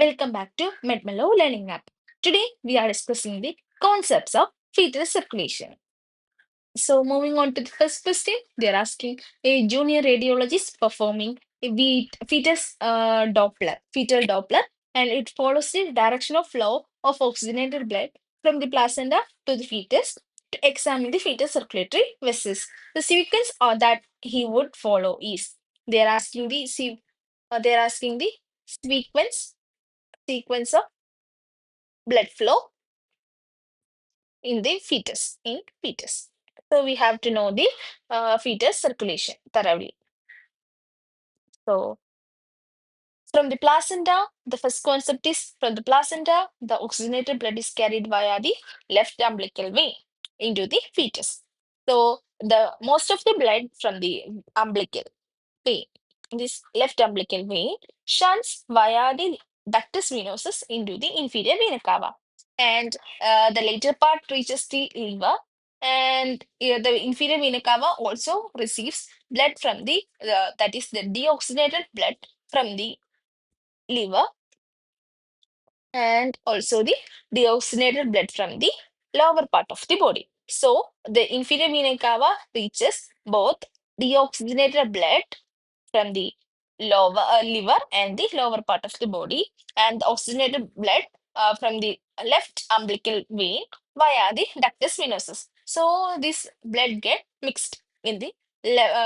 Welcome back to Medmelo Learning App. Today we are discussing the concepts of fetal circulation. So, moving on to the first question, they're asking a junior radiologist performing a fetal Doppler, and it follows the direction of flow of oxygenated blood from the placenta to the fetus to examine the fetus circulatory vessels. The sequence that he would follow is they're asking the sequence of blood flow in fetus. So we have to know the fetus circulation thoroughly. So from the placenta, the first concept is from the placenta, the oxygenated blood is carried via the left umbilical vein into the fetus. So the most of the blood from the umbilical vein, this left umbilical vein, shunts via the ductus venosus into the inferior vena cava, and the later part reaches the liver, and the inferior vena cava also receives blood from the that is the deoxygenated blood from the liver, and also the deoxygenated blood from the lower part of the body. So the inferior vena cava reaches both deoxygenated blood from the liver and the lower part of the body, and the oxygenated blood from the left umbilical vein via the ductus venosus. So this blood get mixed in the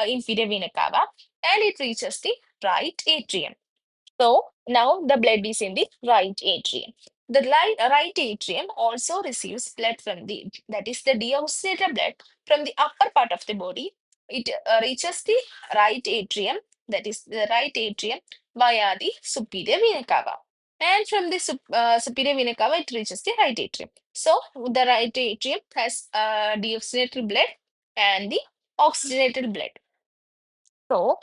inferior vena cava, and it reaches the right atrium. So now the blood is in the right atrium. The right atrium also receives blood from the, that is the deoxygenated blood from the upper part of the body. It reaches the right atrium, that is the right atrium, via the superior vena cava. And from the superior vena cava, it reaches the right atrium. So the right atrium has deoxygenated blood and the oxygenated blood. So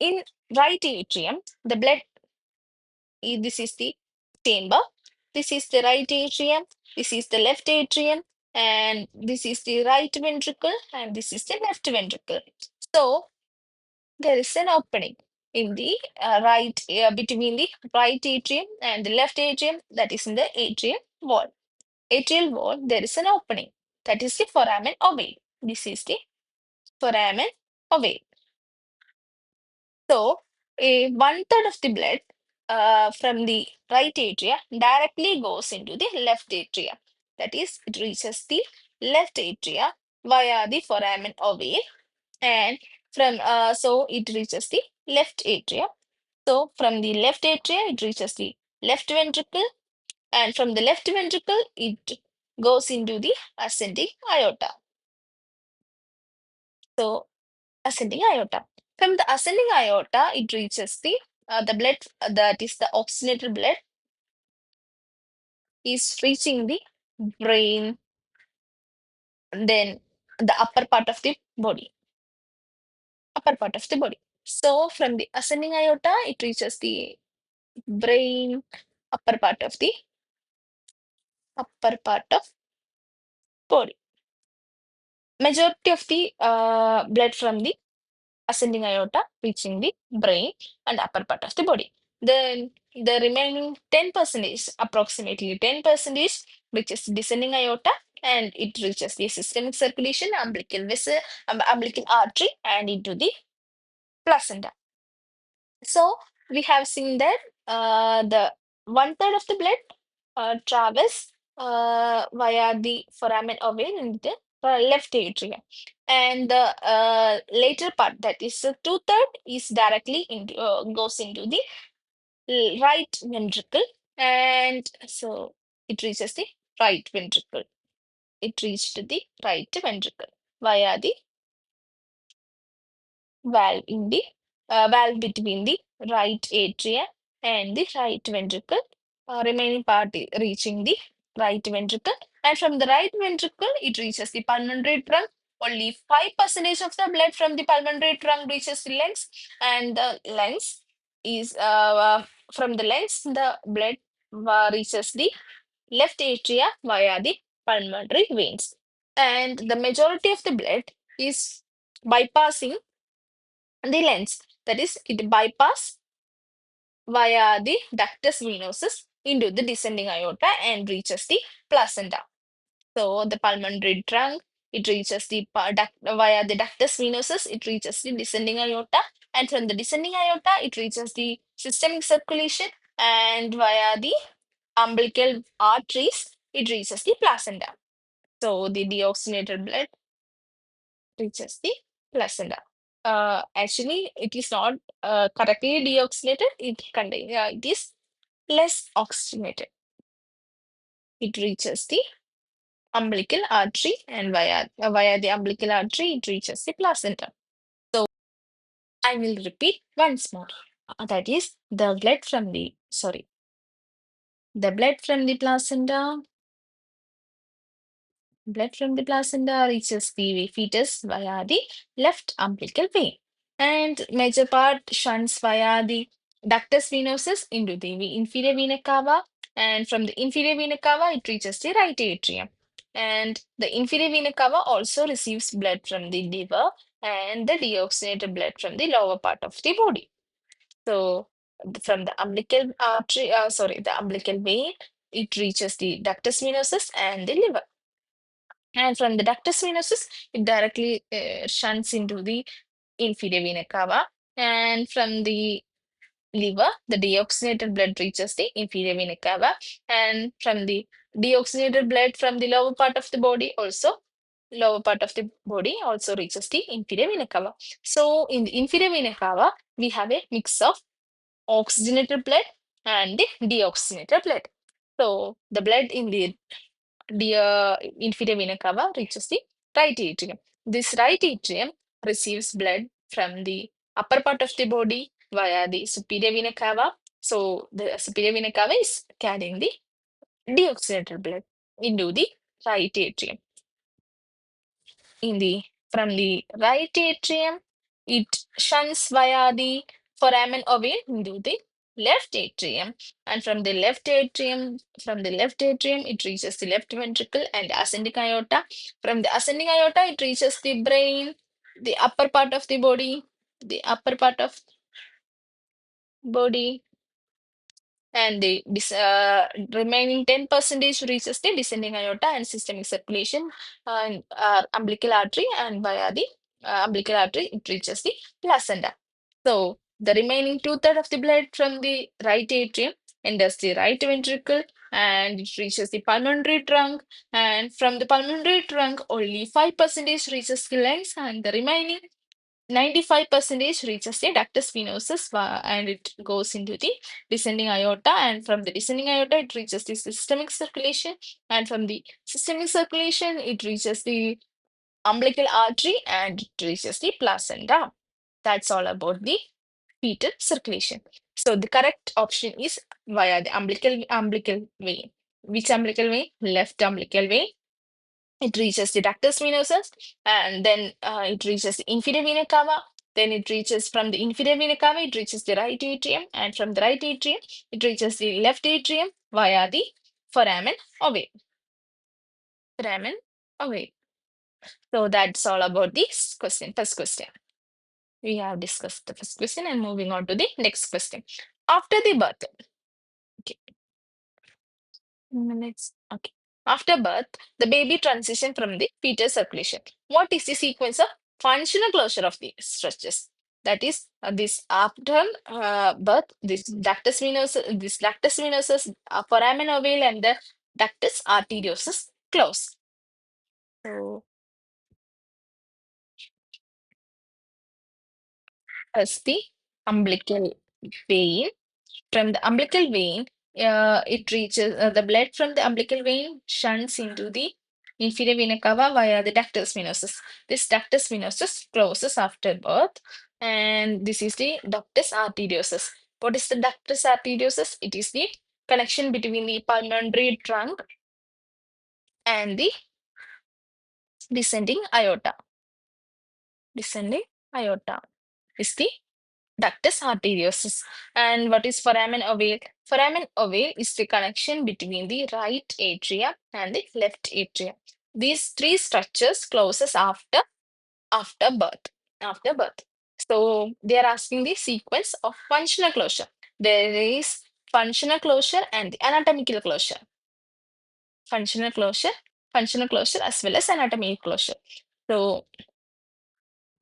in right atrium, the blood this is the chamber. This is the right atrium. This is the left atrium. And this is the right ventricle. And this is the left ventricle. So there is an opening in the between the right atrium and the left atrium, that is in the atrial wall. Atrial wall, there is an opening. That is the foramen ovale. This is the foramen ovale. So, one third of the blood from the right atria directly goes into the left atria. That is, it reaches the left atria via the foramen ovale, and so it reaches the left atria. So, from the left atria, it reaches the left ventricle, and from the left ventricle, it goes into the ascending aorta. So, ascending aorta. From the ascending aorta, it reaches the blood, that is the oxygenated blood is reaching the brain, then the upper part of the body, upper part of the body. So from the ascending aorta, it reaches the brain, upper part of the upper part of body. Majority of the blood from the ascending aorta reaching the brain and upper part of the body. Then the remaining 10%, approximately 10%, reaches descending aorta, and it reaches the systemic circulation, umbilical vessel, umbilical artery, and into the placenta. So we have seen that the one third of the blood travels via the foramen ovale in the left atrium, and the later part, that is two-third, is directly goes into the right ventricle, and so it reaches the right ventricle. It reached the right ventricle via the valve in the valve between the right atria and the right ventricle. Remaining part reaching the right ventricle, and from the right ventricle it reaches the pulmonary trunk. Only 5% of the blood from the pulmonary trunk reaches the lungs, and the lungs is from the lungs the blood reaches the left atria via the pulmonary veins, and the majority of the blood is bypassing the lens, that is it bypass via the ductus venosus into the descending aorta and reaches the placenta. So the pulmonary trunk, it reaches the via the ductus venosus, it reaches the descending aorta, and from the descending aorta, it reaches the systemic circulation, and via the umbilical arteries, it reaches the placenta. So the deoxygenated blood reaches the placenta. Actually, it is not correctly deoxygenated. It is less oxygenated. It reaches the umbilical artery, and via the umbilical artery, it reaches the placenta. So I will repeat once more. That is the blood from the placenta. Blood from the placenta reaches the fetus via the left umbilical vein, and major part shuns via the ductus venosus into the inferior vena cava, and from the inferior vena cava it reaches the right atrium. And the inferior vena cava also receives blood from the liver and the deoxygenated blood from the lower part of the body. So from the umbilical artery, the umbilical vein, it reaches the ductus venosus and the liver. And from the ductus venosus, it directly shunts into the inferior vena cava. And from the liver, the deoxygenated blood reaches the inferior vena cava. And from the deoxygenated blood from the lower part of the body also reaches the inferior vena cava. So in the inferior vena cava, we have a mix of oxygenated blood and the deoxygenated blood. So the blood in the inferior vena cava reaches the right atrium. This right atrium receives blood from the upper part of the body via the superior vena cava. So the superior vena cava is carrying the deoxygenated blood into the right atrium. In the From the right atrium, it shuns via the foramen ovale into the left atrium, and from the left atrium, it reaches the left ventricle and ascending aorta. From the ascending aorta, it reaches the brain, the upper part of the body, the upper part of body, and the remaining 10% reaches the descending aorta and systemic circulation and umbilical artery, and via the umbilical artery it reaches the placenta. So the remaining two-thirds of the blood from the right atrium enters the right ventricle and it reaches the pulmonary trunk, and from the pulmonary trunk only 5% reaches the lungs, and the remaining 95% reaches the ductus venosus and it goes into the descending aorta, and from the descending aorta it reaches the systemic circulation, and from the systemic circulation it reaches the umbilical artery and it reaches the placenta. That's all about the fetal circulation. So the correct option is via the umbilical vein. Which umbilical vein? Left umbilical vein. It reaches the ductus venosus, and then it reaches the inferior vena cava. Then it reaches from the inferior vena cava, it reaches the right atrium, and from the right atrium, it reaches the left atrium via the foramen ovale. Foramen ovale. So that's all about this question. First question. We have discussed the first question and moving on to the next question. After the birth, okay, minutes. Okay. After birth, the baby transition from the fetal circulation. What is the sequence of functional closure of the structures? That is, this after birth, this ductus venosus, foramen ovale, and the ductus arteriosus close. So, as the umbilical vein. From the umbilical vein, it reaches the blood from the umbilical vein shunts into the inferior vena cava via the ductus venosus. This ductus venosus closes after birth, and this is the ductus arteriosus. What is the ductus arteriosus? It is the connection between the pulmonary trunk and the descending aorta. Descending aorta is the ductus arteriosus. And what is foramen ovale? Foramen ovale is the connection between the right atrium and the left atrium. These three structures closes after birth. After birth. So they are asking the sequence of functional closure. There is functional closure and the anatomical closure. Functional closure, functional closure as well as anatomical closure. So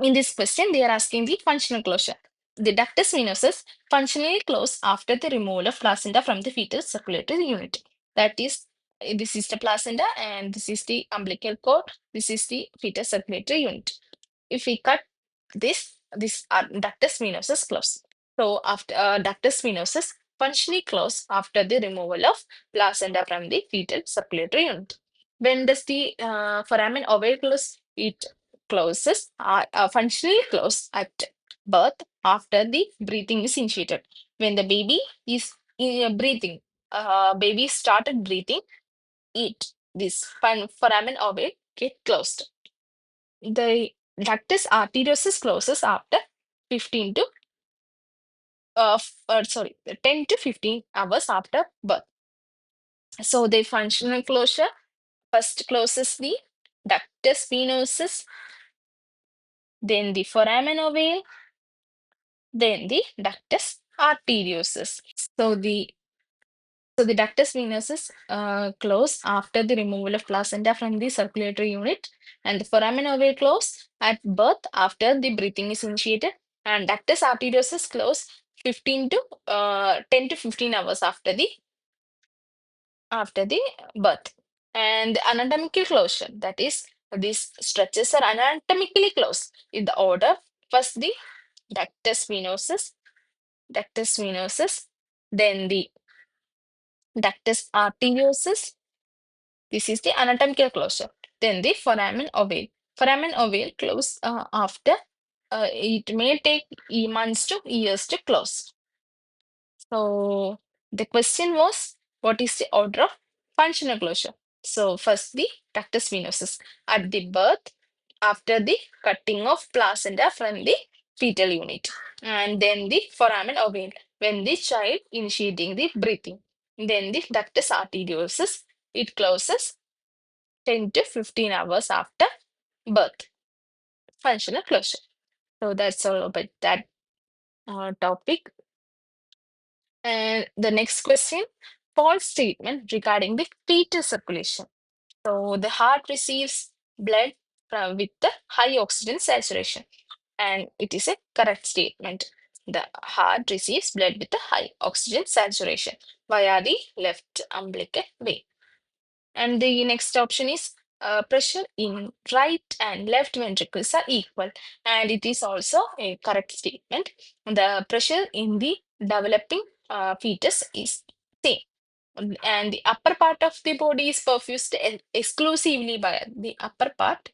in this question, they are asking the functional closure. The ductus venosus functionally close after the removal of placenta from the fetal circulatory unit. That is, this is the placenta and this is the umbilical cord. This is the fetal circulatory unit. If we cut this ductus venosus close. So after ductus venosus functionally close after the removal of placenta from the fetal circulatory unit. When does the foramen ovale close? It closes functionally close at birth after the breathing is initiated. When the baby is breathing, baby started breathing, it this foramen ovale get closed. The ductus arteriosus closes after 15 to sorry 10 to 15 hours after birth. So the functional closure first closes the ductus venosus, then the foramen ovale, then the ductus arteriosus. So the ductus venosus close after the removal of placenta from the circulatory unit, and the foramen ovale close at birth after the breathing is initiated, and ductus arteriosus close 15 to 10 to 15 hours after the birth. And the anatomical closure, that is, these stretches are anatomically closed in the order first the ductus venosus, then the ductus arteriosus. This is the anatomical closure. Then the foramen ovale. Foramen ovale close after it may take months to years to close. So the question was, what is the order of functional closure? So first the ductus venosus at the birth after the cutting of placenta from the fetal unit, and then the foramen ovale when the child initiating the breathing. Then the ductus arteriosus, it closes 10 to 15 hours after birth. Functional closure. So that's all about that topic. And the next question, false statement regarding the fetal circulation. So the heart receives blood with the high oxygen saturation, and it is a correct statement. The heart receives blood with a high oxygen saturation via the left umbilical vein. And the next option is pressure in right and left ventricles are equal, and it is also a correct statement. The pressure in the developing fetus is same, and the upper part of the body is perfused exclusively by the upper part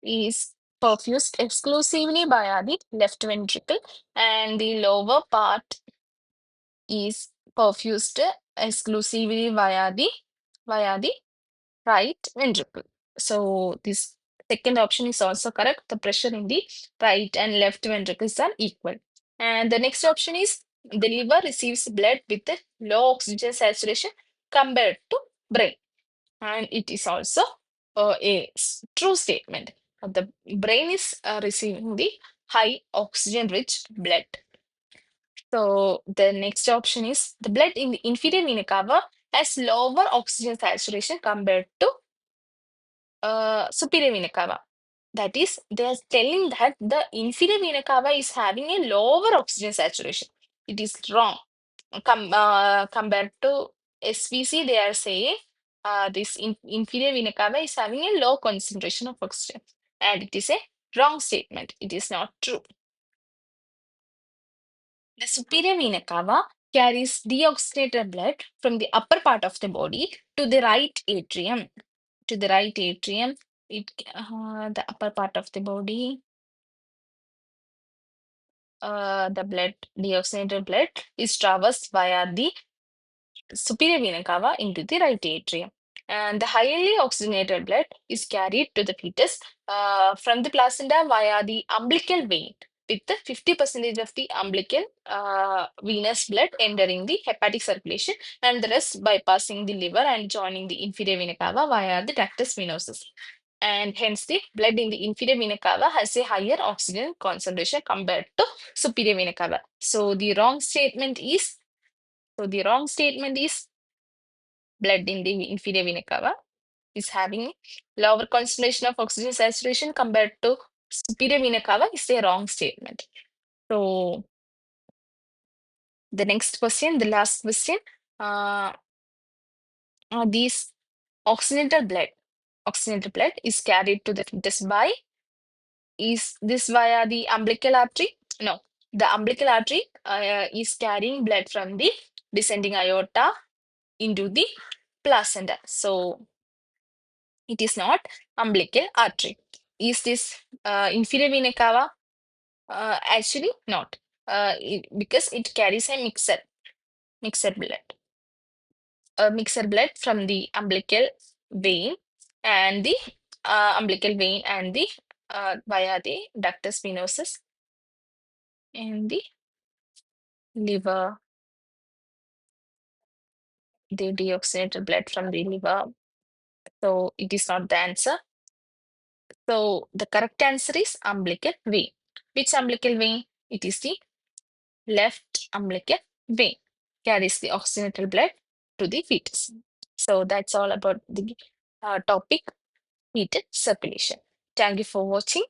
is perfused exclusively by the left ventricle, and the lower part is perfused exclusively via the right ventricle. So this second option is also correct. The pressure in the right and left ventricles are equal. And the next option is the liver receives blood with a low oxygen saturation compared to brain. And it is also true statement. The brain is receiving the high oxygen rich blood. So the next option is the blood in the inferior vena cava has lower oxygen saturation compared to superior vena cava. That is, they are telling that the inferior vena cava is having a lower oxygen saturation. It is wrong. Compared to SVC, they are saying this inferior vena cava is having a low concentration of oxygen, and it is a wrong statement. It is not true. The superior vena cava carries deoxygenated blood from the upper part of the body to the right atrium. To the right atrium, the upper part of the body, the blood, deoxygenated blood is traversed via the superior vena cava into the right atrium. And the highly oxygenated blood is carried to the fetus from the placenta via the umbilical vein, with the 50% of the umbilical venous blood entering the hepatic circulation, and the rest bypassing the liver and joining the inferior vena cava via the ductus venosus. and hence the blood in the inferior vena cava has a higher oxygen concentration compared to superior vena cava. So the wrong statement is blood in the inferior vena cava is having lower concentration of oxygen saturation compared to superior vena cava is a wrong statement. So the next question, the last question, are these oxygenated blood. Oxygenated blood is carried to the fetus by, is this via the umbilical artery? No, the umbilical artery is carrying blood from the descending aorta into the placenta. So it is not umbilical artery. Is this inferior vena cava? Actually, not. Because it carries a mixed blood. A mixed blood from the umbilical vein and the via the ductus venosus and the liver, the deoxygenated blood from the liver. So it is not the answer. So the correct answer is umbilical vein. Which umbilical vein? It is the left umbilical vein. Carries the oxygenated blood to the fetus. So that's all about the topic fetal circulation. Thank you for watching.